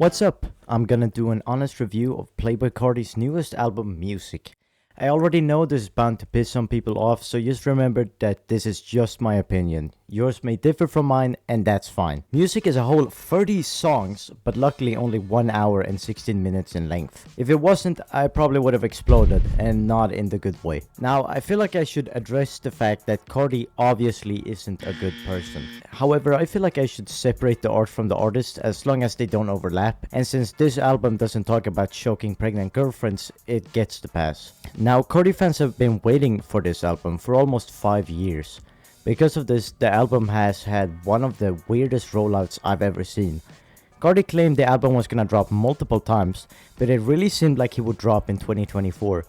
What's up? I'm gonna do an honest review of Playboi Carti's newest album, Music. I already know this is bound to piss some people off, so just remember that this is just my opinion. Yours may differ from mine, and that's fine. Music is a whole 30 songs, but luckily only 1 hour and 16 minutes in length. If it wasn't, I probably would have exploded, and not in the good way. Now, I feel like I should address the fact that Carti obviously isn't a good person. However, I feel like I should separate the art from the artist as long as they don't overlap, and since this album doesn't talk about choking pregnant girlfriends, it gets the pass. Now, Carti fans have been waiting for this album for almost 5 years. Because of this, the album has had one of the weirdest rollouts I've ever seen. Carti claimed the album was gonna drop multiple times, but it really seemed like he would drop in 2024.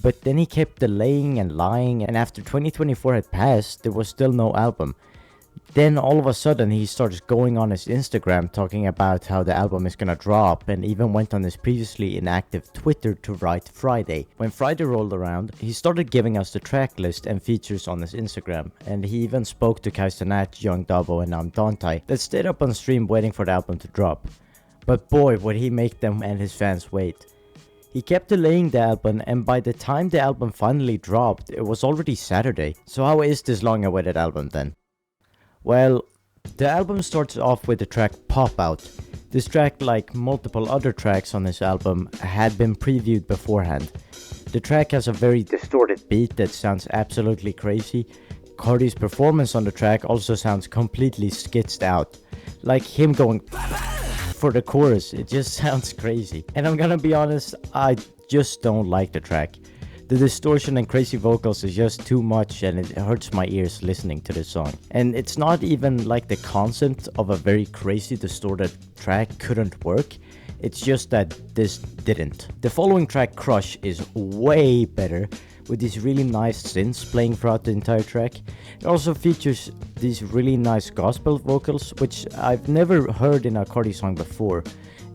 But then he kept delaying and lying, and after 2024 had passed, there was still no album. Then all of a sudden he starts going on his Instagram talking about how the album is gonna drop, and even went on his previously inactive Twitter to write Friday. When Friday rolled around, he started giving us the track list and features on his Instagram, and he even spoke to Kaisanat, Young Dabo and Dante that stayed up on stream waiting for the album to drop. But boy, would he make them and his fans wait. He kept delaying the album, and by the time the album finally dropped, it was already Saturday. So how is this long awaited album then? Well, the album starts off with the track Pop Out. This track, like multiple other tracks on this album, had been previewed beforehand. The track has a very distorted beat that sounds absolutely crazy. Carti's performance on the track also sounds completely skitzed out. Like him going for the chorus, it just sounds crazy. And I'm gonna be honest, I just don't like the track. The distortion and crazy vocals is just too much, and it hurts my ears listening to this song. And it's not even like the concept of a very crazy distorted track couldn't work, it's just that this didn't. The following track, Crush, is way better, with these really nice synths playing throughout the entire track. It also features these really nice gospel vocals, which I've never heard in a Carti song before,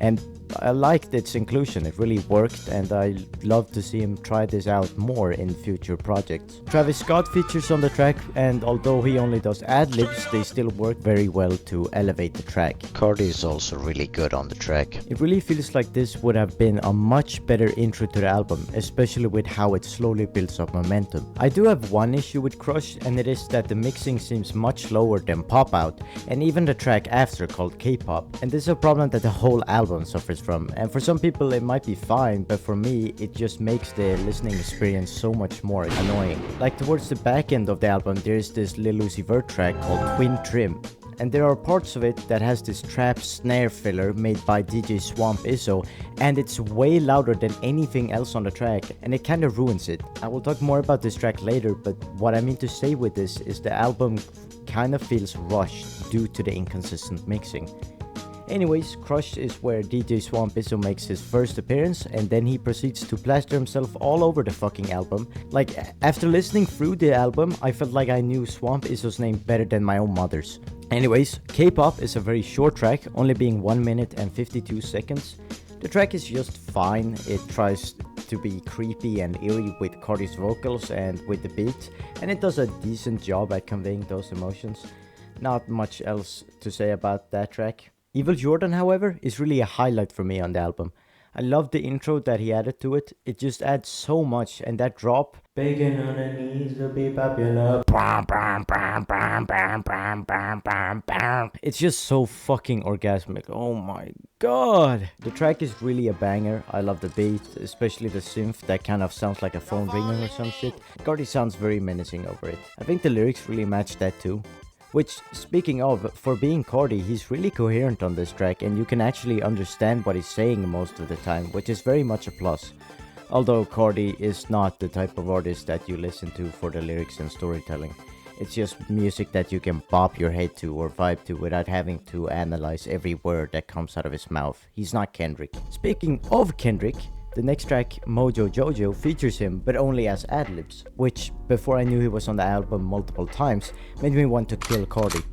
and I liked its inclusion. It really worked, and I love to see him try this out more in future projects. Travis Scott features on the track, and although he only does ad-libs, they still work very well to elevate the track. Cardi is also really good on the track. It really feels like this would have been a much better intro to the album, especially with how it slowly builds up momentum. I do have one issue with Crush, and it is that the mixing seems much lower than Pop Out, and even the track after called K-pop, and this is a problem that the whole album suffers from. And for some people it might be fine, but for me it just makes the listening experience so much more annoying. Like towards the back end of the album, there's this Lil Uzi Vert track called Twin Trim, and there are parts of it that has this trap snare filler made by DJ Swamp Izzo, and it's way louder than anything else on the track, and it kinda ruins it. I will talk more about this track later, but what I mean to say with this is the album kinda feels rushed due to the inconsistent mixing. Anyways, Crush is where DJ Swamp Izzo makes his first appearance, and then he proceeds to plaster himself all over the fucking album. Like, after listening through the album, I felt like I knew Swamp Izzo's name better than my own mother's. Anyways, K-pop is a very short track, only being 1 minute and 52 seconds. The track is just fine. It tries to be creepy and eerie with Carti's vocals and with the beat, and it does a decent job at conveying those emotions. Not much else to say about that track. Evil Jordan, however, is really a highlight for me on the album. I love the intro that he added to it. It just adds so much, and that drop, begging on the knees to be popular, it's just so fucking orgasmic. Oh my god. The track is really a banger. I love the beat, especially the synth that kind of sounds like a phone ringing or some shit. Carti sounds very menacing over it. I think the lyrics really match that too. Which, speaking of, for being Carti, he's really coherent on this track, and you can actually understand what he's saying most of the time, which is very much a plus. Although Carti is not the type of artist that you listen to for the lyrics and storytelling. It's just music that you can bop your head to or vibe to without having to analyze every word that comes out of his mouth. He's not Kendrick. Speaking of Kendrick, the next track, Mojo Jojo, features him, but only as ad-libs, which, before I knew he was on the album multiple times, made me want to kill Carti.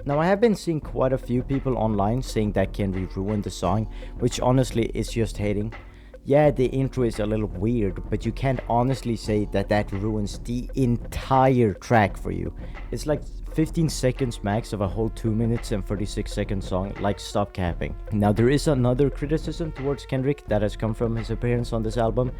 Now, I have been seeing quite a few people online saying that Kendrick ruined the song, which honestly is just hating. Yeah, the intro is a little weird, but you can't honestly say that that ruins the entire track for you. It's like 15 seconds max of a whole 2 minutes and 36-second song, like stop capping. Now there is another criticism towards Kendrick that has come from his appearance on this album.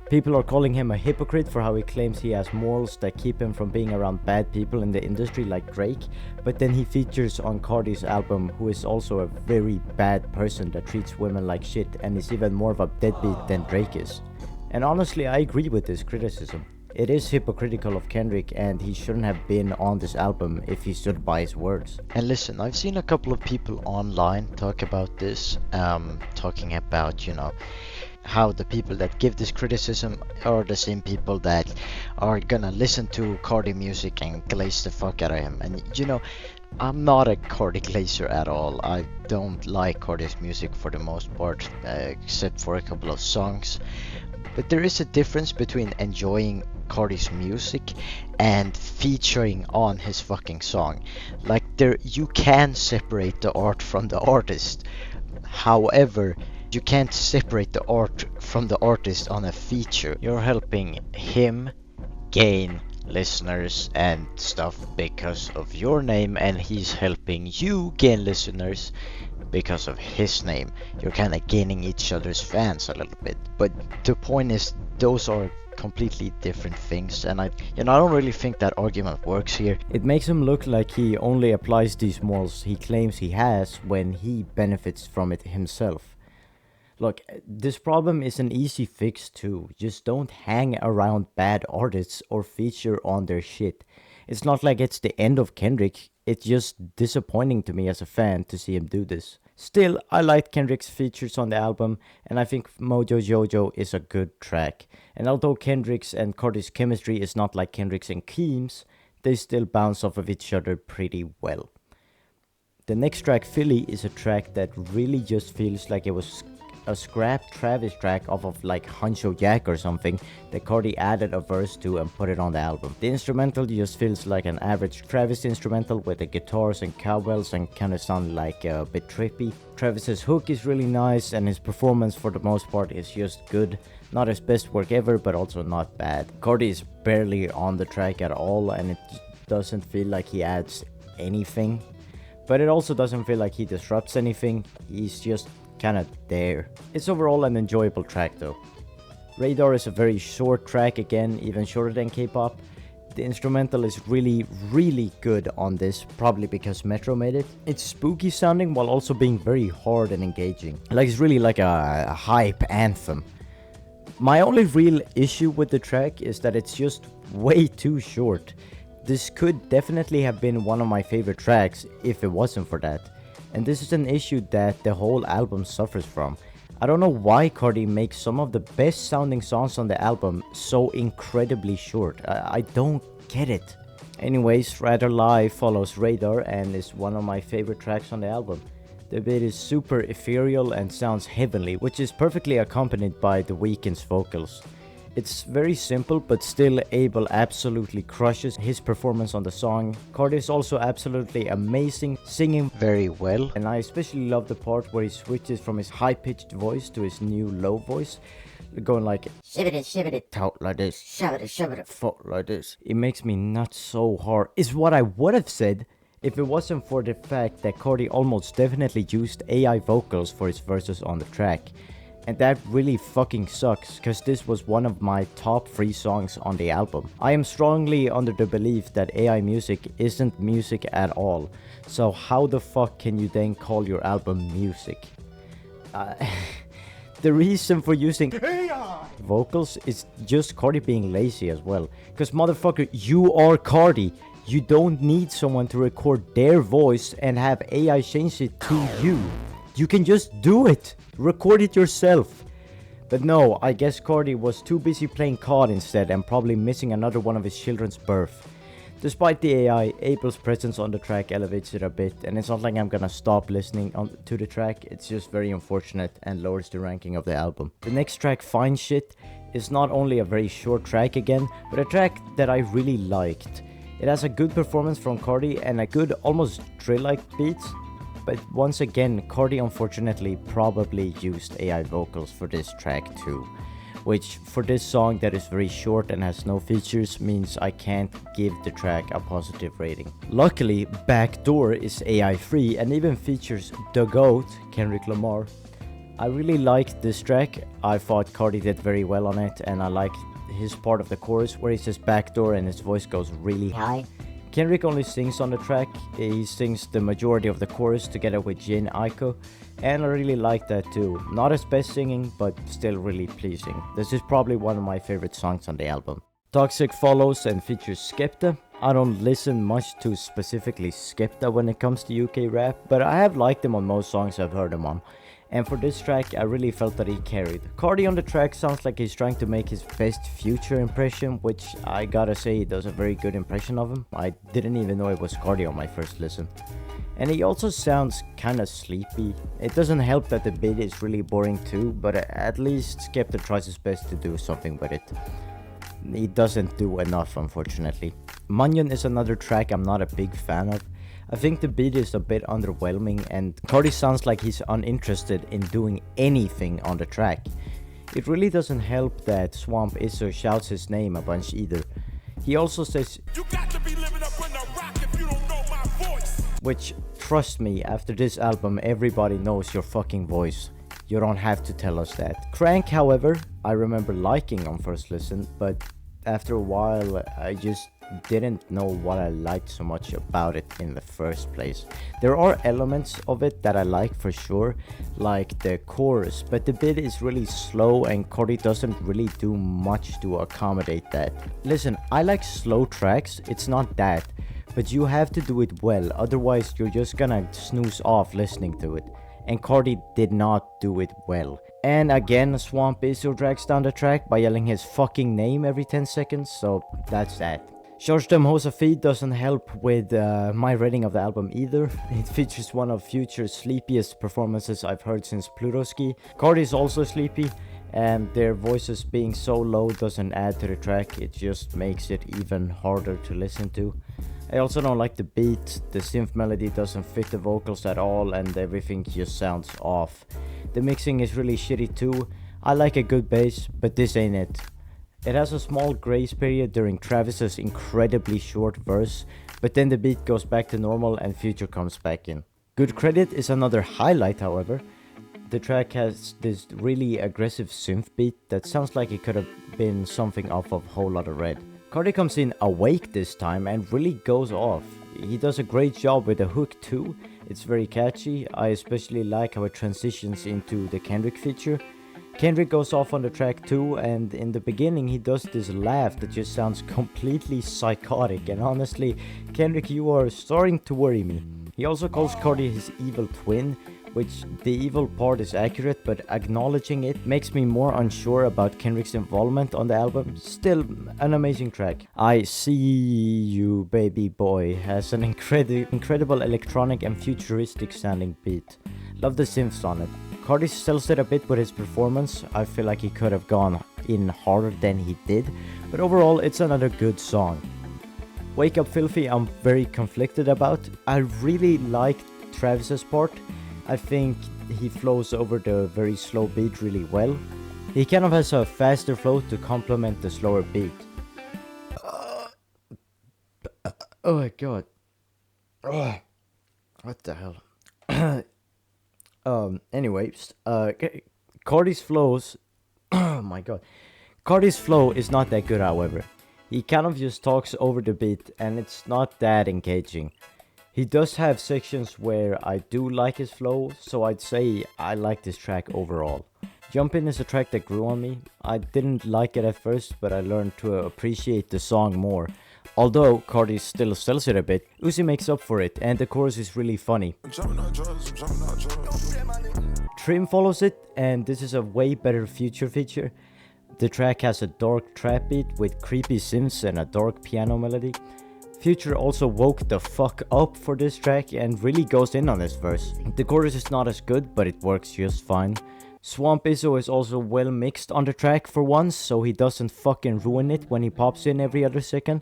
People are calling him a hypocrite for how he claims he has morals that keep him from being around bad people in the industry like Drake, but then he features on Cardi's album who is also a very bad person that treats women like shit and is even more of a deadbeat than Drake is. And honestly, I agree with this criticism. It is hypocritical of Kendrick and he shouldn't have been on this album if he stood by his words. And listen, I've seen a couple of people online talk about this, talking about, how the people that give this criticism are the same people that are gonna listen to Cardi music and glaze the fuck out of him. And I'm not a Cardi glazer at all. I don't like Cardi's music for the most part, except for a couple of songs. But there is a difference between enjoying Cardi's music and featuring on his fucking song. Like, you can separate the art from the artist. However, you can't separate the art from the artist on a feature. You're helping him gain listeners and stuff because of your name, and he's helping you gain listeners because of his name. You're kind of gaining each other's fans a little bit. But the point is, those are completely different things, and I don't really think that argument works here. It makes him look like he only applies these morals he claims he has when he benefits from it himself. Look, this problem is an easy fix too. Just don't hang around bad artists or feature on their shit. It's not like it's the end of Kendrick. It's just disappointing to me as a fan to see him do this. Still, I liked Kendrick's features on the album, and I think Mojo Jojo is a good track. And although Kendrick's and Cardi's chemistry is not like Kendrick's and Keem's, they still bounce off of each other pretty well. The next track, Philly, is a track that really just feels like it was a scrap Travis track off of like Huncho Jack or something that Cardi added a verse to and put it on the album. The instrumental just feels like an average Travis instrumental with the guitars and cowbells and kind of sound like a bit trippy. Travis's hook is really nice and his performance for the most part is just good. Not his best work ever, but also not bad. Cardi is barely on the track at all and it doesn't feel like he adds anything. But it also doesn't feel like he disrupts anything. He's just kind of there. It's overall an enjoyable track though. Radar is a very short track, again even shorter than K-pop. The instrumental is really good on this, probably because Metro made it. It's spooky sounding while also being very hard and engaging. Like it's really like a hype anthem. My only real issue with the track is that it's just way too short. This could definitely have been one of my favorite tracks if it wasn't for that. And this is an issue that the whole album suffers from. I don't know why Cardi makes some of the best sounding songs on the album so incredibly short. I don't get it. Anyways, Rather Lie follows Radar and is one of my favorite tracks on the album. The beat is super ethereal and sounds heavenly, which is perfectly accompanied by The Weeknd's vocals. It's very simple, but still Abel absolutely crushes his performance on the song. Cardi is also absolutely amazing, singing very well. And I especially love the part where he switches from his high-pitched voice to his new low voice. Going like, shibbity, talk like this, shibbity, fuck like this. It makes me nuts so hard. Is what I would have said if it wasn't for the fact that Cardi almost definitely used AI vocals for his verses on the track. And that really fucking sucks, cause this was one of my top 3 songs on the album. I am strongly under the belief that AI music isn't music at all, so how the fuck can you then call your album music? The reason for using AI vocals is just Cardi being lazy as well. Cause motherfucker, you are Cardi. You don't need someone to record their voice and have AI change it to you. You can just do it. Record it yourself. But no, I guess Cardi was too busy playing COD instead and probably missing another one of his children's birth. Despite the AI, Abel's presence on the track elevates it a bit, and it's not like I'm gonna stop listening to the track, it's just very unfortunate and lowers the ranking of the album. The next track, Fine Shit, is not only a very short track again, but a track that I really liked. It has a good performance from Cardi and a good, almost drill-like beat. but once again, Cardi unfortunately probably used AI vocals for this track too, which for this song that is very short and has no features means I can't give the track a positive rating. Luckily, Backdoor is AI free and even features the GOAT, Kendrick Lamar. I really liked this track. I thought Cardi did very well on it, and I liked his part of the chorus where he says backdoor and his voice goes really high. Kendrick only sings on the track. He sings the majority of the chorus together with Jin Aiko, and I really like that too. Not his best singing, but still really pleasing. This is probably one of my favorite songs on the album. Toxic follows and features Skepta. I don't listen much to specifically Skepta when it comes to UK rap, but I have liked him on most songs I've heard him on. And for this track, I really felt that he carried. Cardi on the track sounds like he's trying to make his best Future impression, which I gotta say he does a very good impression of him. I didn't even know it was Cardi on my first listen. And he also sounds kinda sleepy. It doesn't help that the beat is really boring too, but at least Skepta tries his best to do something with it. He doesn't do enough, unfortunately. Manyon is another track I'm not a big fan of. I think the beat is a bit underwhelming and Cardi sounds like he's uninterested in doing anything on the track. It really doesn't help that Swamp Isso shouts his name a bunch either. He also says, "You got to be living up on the rock if you don't know my voice." Which, trust me, after this album everybody knows your fucking voice. You don't have to tell us that. Crank, however, I remember liking on first listen, but after a while I just didn't know what I liked so much about it in the first place. There are elements of it that I like for sure, like the chorus, but the beat is really slow and Cardi doesn't really do much to accommodate that. Listen, I like slow tracks, it's not that, but you have to do it well, otherwise you're just gonna snooze off listening to it. And Cardi did not do it well. And again, Swamp Isso drags down the track by yelling his fucking name every 10 seconds, so that's that. Shortstem Hosafi doesn't help with my rating of the album either. It features one of Future's sleepiest performances I've heard since Plutoski. Cardi is also sleepy, and their voices being so low doesn't add to the track, it just makes it even harder to listen to. I also don't like the beat, the synth melody doesn't fit the vocals at all and everything just sounds off. The mixing is really shitty too. I like a good bass, but this ain't it. It has a small grace period during Travis's incredibly short verse, but then the beat goes back to normal and Future comes back in. Good Credit is another highlight, however. The track has this really aggressive synth beat that sounds like it could have been something off of Whole Lotta Red. Cardi comes in awake this time and really goes off. He does a great job with the hook too. It's very catchy. I especially like how it transitions into the Kendrick feature. Kendrick goes off on the track too, and in the beginning he does this laugh that just sounds completely psychotic, and honestly, Kendrick, you are starting to worry me. He also calls Cardi his evil twin, which the evil part is accurate, but acknowledging it makes me more unsure about Kendrick's involvement on the album. Still, an amazing track. I See You Baby Boy has an incredible electronic and futuristic sounding beat. Love the synths on it. Cardi sells it a bit with his performance. I feel like he could have gone in harder than he did, but overall it's another good song. Wake Up Filthy I'm very conflicted about. I really like Travis's part. I think he flows over the very slow beat really well. He kind of has a faster flow to complement the slower beat. Oh my god. What the hell? Anyways, Cardi's flows, oh my god, Cardi's flow is not that good, however. He kind of just talks over the beat and it's not that engaging. He does have sections where I do like his flow, so I'd say I like this track overall. Jump In is a track that grew on me. I didn't like it at first, but I learned to appreciate the song more. Although Cardi still sells it a bit, Uzi makes up for it and the chorus is really funny. Trim follows it, and this is a way better Future feature. The track has a dark trap beat with creepy synths and a dark piano melody. Future also woke the fuck up for this track and really goes in on this verse. The chorus is not as good, but it works just fine. Swamp Isso is also well mixed on the track for once, so he doesn't fucking ruin it when he pops in every other second.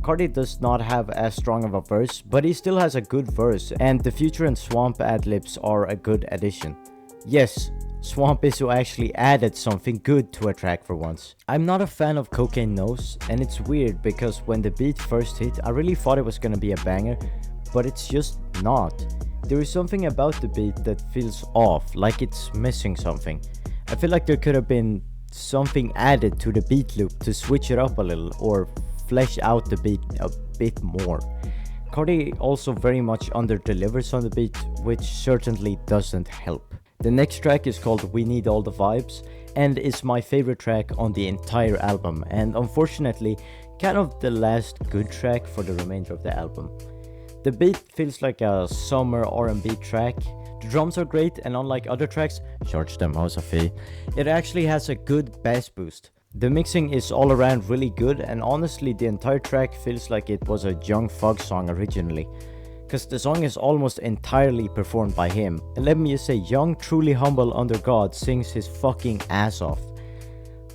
Cardi does not have as strong of a verse, but he still has a good verse, and the Future and Swamp ad-libs are a good addition. Yes, Swamp Isu actually added something good to a track for once. I'm not a fan of Cocaine Nose, and it's weird because when the beat first hit, I really thought it was gonna be a banger, but it's just not. There is something about the beat that feels off, like it's missing something. I feel like there could have been something added to the beat loop to switch it up a little or flesh out the beat a bit more. Cardi also very much under-delivers on the beat, which certainly doesn't help. The next track is called We Need All the Vibes and is my favorite track on the entire album, and unfortunately kind of the last good track for the remainder of the album. The beat feels like a summer R&B track. The drums are great, and unlike other tracks, charge them Asahi, it actually has a good bass boost. The mixing is all around really good, and honestly the entire track feels like it was a Young Thug song originally, cause the song is almost entirely performed by him. And let me just say, Young, truly humble under God, sings his fucking ass off.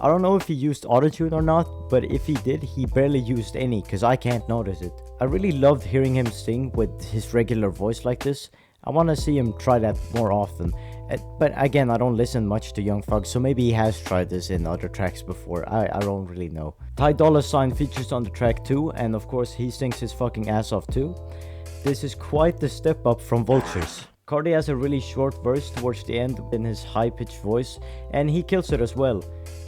I don't know if he used autotune or not, but if he did, he barely used any, cause I can't notice it. I really loved hearing him sing with his regular voice like this. I wanna see him try that more often. But again, I don't listen much to Young Thug, so maybe he has tried this in other tracks before, I don't really know. Ty Dolla $ign features on the track too, and of course he sings his fucking ass off too. This is quite the step up from Vultures. Cardi has a really short verse towards the end in his high-pitched voice, and he kills it as well.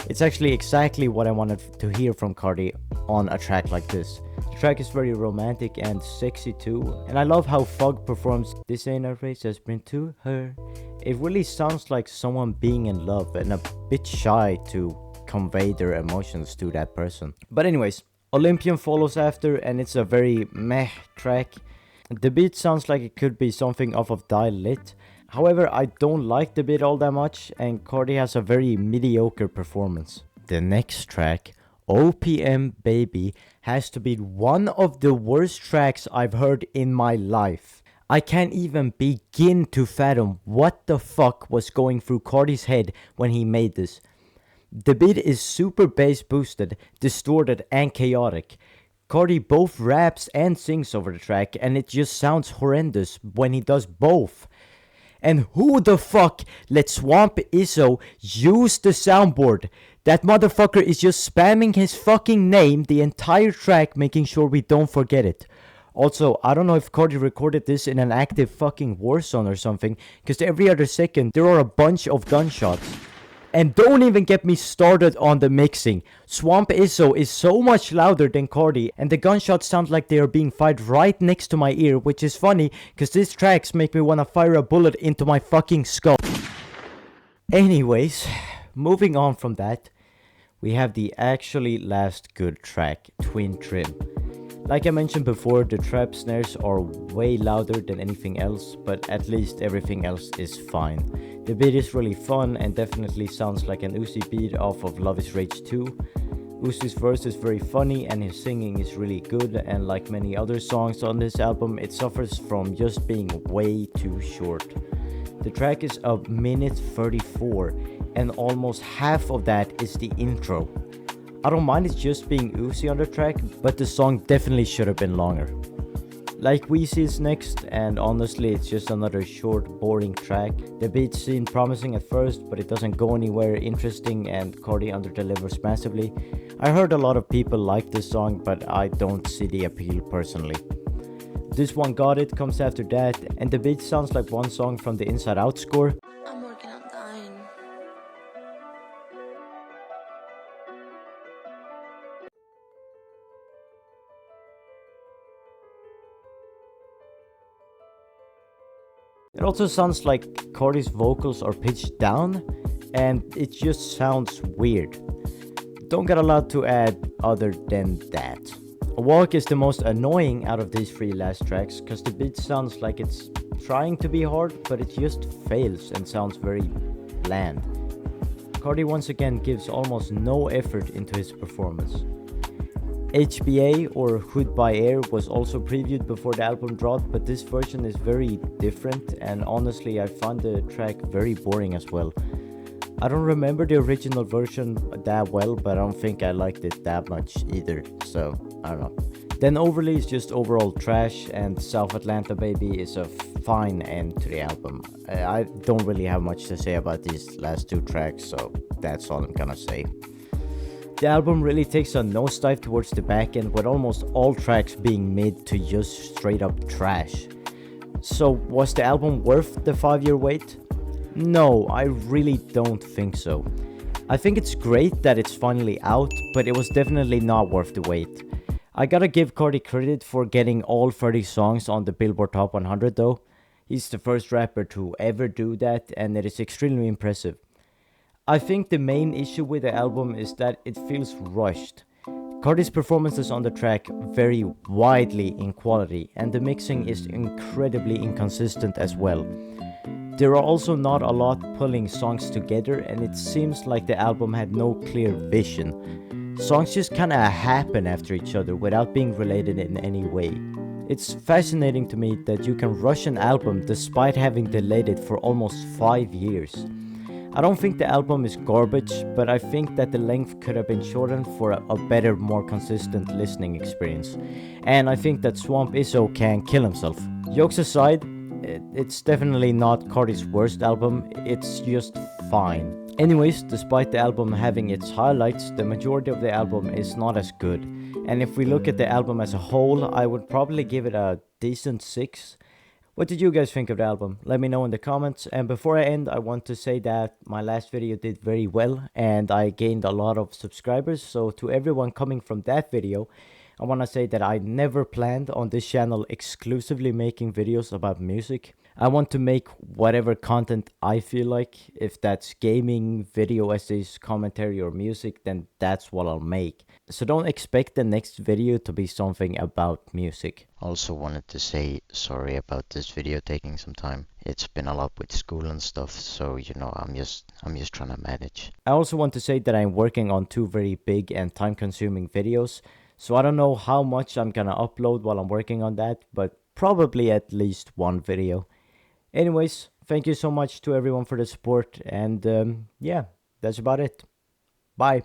It's actually exactly what I wanted to hear from Cardi on a track like this. The track is very romantic and sexy too, and I love how Thug performs "This ain't a race, has been to her." It really sounds like someone being in love and a bit shy to convey their emotions to that person. But anyways, Olympian follows after, and it's a very meh track. The beat sounds like it could be something off of Die Lit. However, I don't like the beat all that much, and Cardi has a very mediocre performance. The next track, OPM Baby, has to be one of the worst tracks I've heard in my life. I can't even begin to fathom what the fuck was going through Cardi's head when he made this. The beat is super bass boosted, distorted, and chaotic. Cardi both raps and sings over the track, and it just sounds horrendous when he does both. And who the fuck let Swamp Iso use the soundboard? That motherfucker is just spamming his fucking name the entire track, making sure we don't forget it. Also, I don't know if Cardi recorded this in an active fucking war zone or something, because every other second there are a bunch of gunshots. And don't even get me started on the mixing. Swamp Iso is so much louder than Cardi, and the gunshots sound like they are being fired right next to my ear, which is funny, cause these tracks make me wanna fire a bullet into my fucking skull. Anyways, moving on from that, we have the actually last good track, Twin Trim. Like I mentioned before, the trap snares are way louder than anything else, but at least everything else is fine. The beat is really fun and definitely sounds like an Uzi beat off of Love is Rage 2. Uzi's verse is very funny and his singing is really good, and like many other songs on this album, it suffers from just being way too short. The track is a minute 34 and almost half of that is the intro. I don't mind it just being Uzi on the track, but the song definitely should have been longer. Like Weezy is next, and honestly it's just another short, boring track. The beat seemed promising at first, but it doesn't go anywhere interesting, and Cardi underdelivers massively. I heard a lot of people like this song, but I don't see the appeal personally. This one Got It comes after that, and the beat sounds like one song from the Inside Out score. I'm working on dying. It also sounds like Cardi's vocals are pitched down, and it just sounds weird. Don't get a lot to add other than that. Walk is the most annoying out of these three last tracks, cause the beat sounds like it's trying to be hard, but it just fails and sounds very bland. Cardi once again gives almost no effort into his performance. HBA or Hood by Air was also previewed before the album dropped, but this version is very different, and honestly I find the track very boring as well. I don't remember the original version that well, but I don't think I liked it that much either, so I don't know. Then Overly is just overall trash, and South Atlanta Baby is a fine end to the album. I don't really have much to say about these last two tracks, so that's all I'm gonna say. The album really takes a nosedive towards the back end, with almost all tracks being mid to just straight up trash. So, was the album worth the 5-year wait? No, I really don't think so. I think it's great that it's finally out, but it was definitely not worth the wait. I gotta give Cardi credit for getting all 30 songs on the Billboard Top 100 though. He's the first rapper to ever do that, and it is extremely impressive. I think the main issue with the album is that it feels rushed. Cardi's performances on the track vary widely in quality, and the mixing is incredibly inconsistent as well. There are also not a lot pulling songs together, and it seems like the album had no clear vision. Songs just kinda happen after each other without being related in any way. It's fascinating to me that you can rush an album despite having delayed it for almost 5 years. I don't think the album is garbage, but I think that the length could have been shortened for a better, more consistent listening experience. And I think that Swamp Izzo can kill himself. Jokes aside, it's definitely not Cardi's worst album, it's just fine. Anyways, despite the album having its highlights, the majority of the album is not as good. And if we look at the album as a whole, I would probably give it a decent 6. What did you guys think of the album? Let me know in the comments. And before I end, I want to say that my last video did very well and I gained a lot of subscribers. So to everyone coming from that video, I want to say that I never planned on this channel exclusively making videos about music. I want to make whatever content I feel like. If that's gaming, video essays, commentary, or music, then that's what I'll make. So don't expect the next video to be something about music. Also wanted to say sorry about this video taking some time. It's been a lot with school and stuff, so I'm just trying to manage. I also want to say that I'm working on 2 very big and time-consuming videos. So I don't know how much I'm gonna upload while I'm working on that, but probably at least 1 video. Anyways, thank you so much to everyone for the support, and yeah, that's about it. Bye.